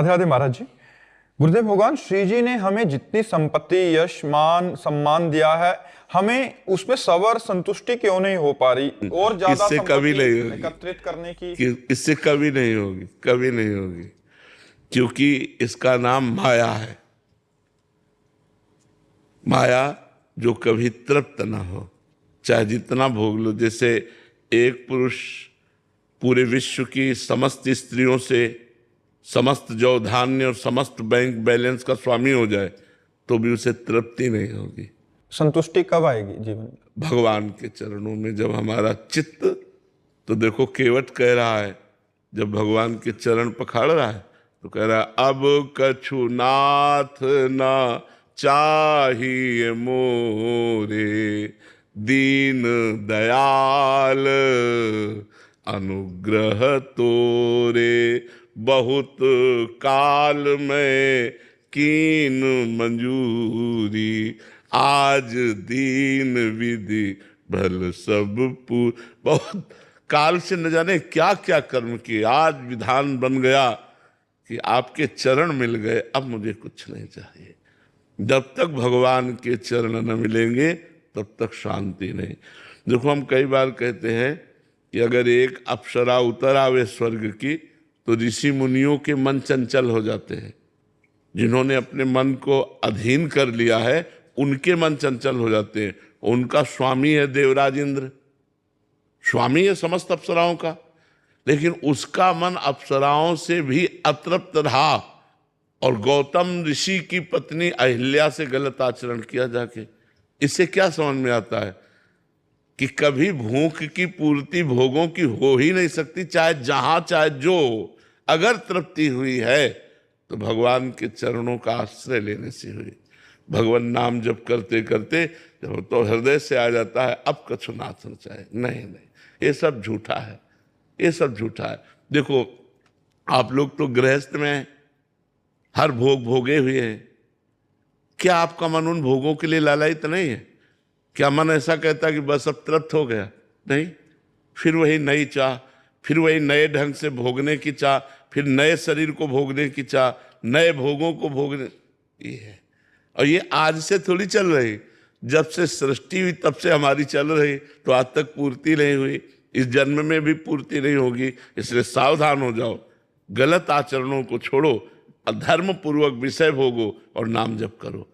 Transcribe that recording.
राधे राधे महाराज जी। गुरुदेव भगवान श्री जी ने हमें जितनी संपत्ति, यश, मान, सम्मान दिया है, हमें उसमें सबर, संतुष्टि क्यों नहीं हो पा रही? और ज्यादा इससे कभी संपत्ति नहीं होगी। एकत्रित करने की इससे कभी नहीं होगी, कभी नहीं होगी, क्योंकि इसका नाम माया है। माया जो कभी तृप्त ना हो, चाहे जितना भोग लो। जैसे एक पुरुष पूरे विश्व की समस्त स्त्रियों से समस्त जौ धान्य और समस्त बैंक बैलेंस का स्वामी हो जाए तो भी उसे तृप्ति नहीं होगी। संतुष्टि कब आएगी जीवन में? भगवान के चरणों में जब हमारा चित्त, तो देखो केवट कह रहा है, जब भगवान के चरण पखाड़ रहा है तो कह रहा है, अब कछु नाथ ना चाहिए मोरे, दीन दयाल अनुग्रह तोरे, बहुत काल में कीन मंजूरी, आज दीन विधि भल सब बहुत काल से न जाने क्या क्या कर्म किए, आज विधान बन गया कि आपके चरण मिल गए, अब मुझे कुछ नहीं चाहिए। जब तक भगवान के चरण न मिलेंगे तब तक शांति नहीं। देखो, हम कई बार कहते हैं कि अगर एक अप्सरा उतर आवे स्वर्ग की तो ऋषि मुनियों के मन चंचल हो जाते हैं। जिन्होंने अपने मन को अधीन कर लिया है उनके मन चंचल हो जाते हैं। उनका स्वामी है देवराज इंद्र, स्वामी है समस्त अप्सराओं का, लेकिन उसका मन अप्सराओं से भी अतृप्त रहा और गौतम ऋषि की पत्नी अहिल्या से गलत आचरण किया जाके। इससे क्या समझ में आता है कि कभी भूख की पूर्ति भोगों की हो ही नहीं सकती, चाहे जहां चाहे जो। अगर तृप्ति हुई है तो भगवान के चरणों का आश्रय लेने से हुई। भगवान नाम जप करते करते जब तो हृदय से आ जाता है, अब कछु नाथ न चाहे। नहीं नहीं, ये सब झूठा है, ये सब झूठा है। देखो, आप लोग तो गृहस्थ में हर भोग भोगे हुए हैं। क्या आपका मन उन भोगों के लिए लालायित नहीं है? क्या मन ऐसा कहता कि बस अब तृप्त हो गया? नहीं, फिर वही नई चाह, फिर वही नए ढंग से भोगने की चाह, फिर नए शरीर को भोगने की चाह, नए भोगों को भोगने, ये है। और ये आज से थोड़ी चल रही, जब से सृष्टि हुई तब से हमारी चल रही, तो आज तक पूर्ति नहीं हुई, इस जन्म में भी पूर्ति नहीं होगी। इसलिए सावधान हो जाओ, गलत आचरणों को छोड़ो, अधर्म पूर्वक विषय भोगो और नाम जप करो।